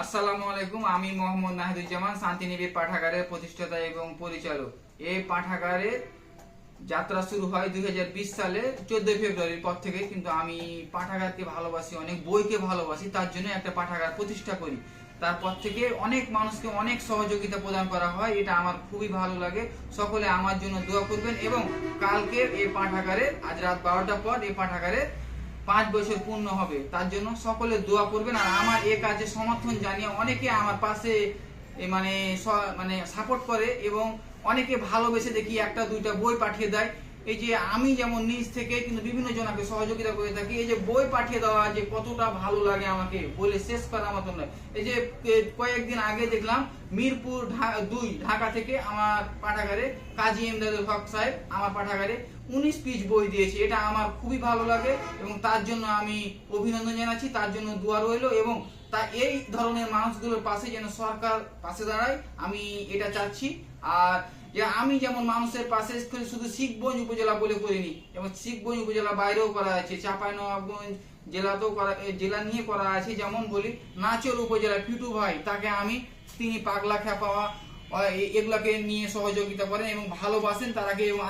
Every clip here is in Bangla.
আসসালামু আলাইকুম। আমি মোহাম্মদ নাহিদুজ্জামান, শান্তিনিকেতন পাঠাগারের প্রতিষ্ঠাতা এবং পরিচালক। এই পাঠাগারের যাত্রা শুরু হয় 2020 সালে 14 ফেব্রুয়ারির পর থেকে। কিন্তু আমি পাঠাগারকে ভালোবাসি, অনেক বইকে ভালোবাসি, তার জন্য একটা পাঠাগার প্রতিষ্ঠা করি। তারপর থেকে অনেক মানুষকে অনেক সহযোগিতা প্রদান করা হয়, এটা আমার খুবই ভালো লাগে। সকলে আমার জন্য দোয়া করবেন এবং কালকে এই পাঠাগারে, আজ রাত 12টার পর এই পাঠাগারে 5 বছর পূর্ণ হবে, তার জন্য সকলে দোয়া করবেন। আর আমার এই কাজে সমর্থন জানিয়ে অনেকে আমার পাশে মানে মানে সাপোর্ট করে এবং অনেকে ভালোবেসে দেখি একটা দুইটা বই পাঠিয়ে দেয়। এই যে আমি যেমন নিজ থেকে কিন্তু বিভিন্ন জনকে সহযোগিতা করে থাকি, এই যে বই পাঠিয়ে দেওয়া যে কতটা ভালো লাগে আমাকে বলে শেষ করার মতো নয়। এই যে কয়েকদিন আগে দেখলাম মিরপুর 2 ঢাকা থেকে আমার পাঠাগারে কাজী ইমদাদুল হক সাহেব আমার পাঠাগারে 19 পিস বই দিয়েছে। এটা আমার খুবই ভালো লাগে এবং তার জন্য আমি অভিনন্দন জানাচ্ছি, তার জন্য দোয়া রইল। এবং তা এই ধরনের মানুষগুলোর পাশে যেন সরকার পাশে দাঁড়ায়, আমি এটা চাচ্ছি। আর যে আমি যেমন মানুষের পাশে শুধু শিখগঞ্জ উপজেলা বলে করিনি, এবং শিখগঞ্জ উপজেলা বাইরেও করা আছে, চাঁপাইনবাবগঞ্জ জেলাতেও করা, জেলা নিয়ে করা আছে। যেমন বলি নাচল উপজেলা পিটু ভাই, তাকে আমি, তিনি পাগলা খেপাওয়া এগুলাকে নিয়ে সহযোগিতা করেন এবং ভালোবাসেন তারাকে, এবং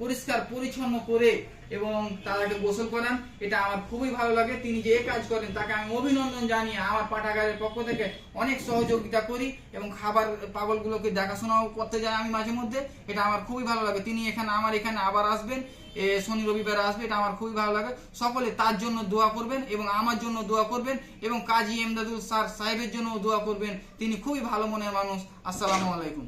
পরিষ্কার পরিচ্ছন্ন করে এবং তারাকে গোসল করান। এটা আমার খুবই ভালো লাগে। তিনি যে কাজ করেন তাকে আমি অভিনন্দন জানিয়ে আমার পাঠাগারের পক্ষ থেকে অনেক সহযোগিতা করি এবং খাবার পাগলগুলোকে দেখাশোনাও করতে যাই আমি মাঝে মধ্যে। এটা আমার খুবই ভালো লাগে। তিনি আমার এখানে আবার আসবেন, শনি রবিবার আসবে, এটা আমার খুবই ভালো লাগে। সকলে তার জন্য দোয়া করবেন এবং আমার জন্য দোয়া করবেন এবং কাজী ইমদাদুল স্যার সাহেবের জন্য দোয়া করবেন। তিনি খুবই ভালো মনের মানুষ। আসসালামু আলাইকুম।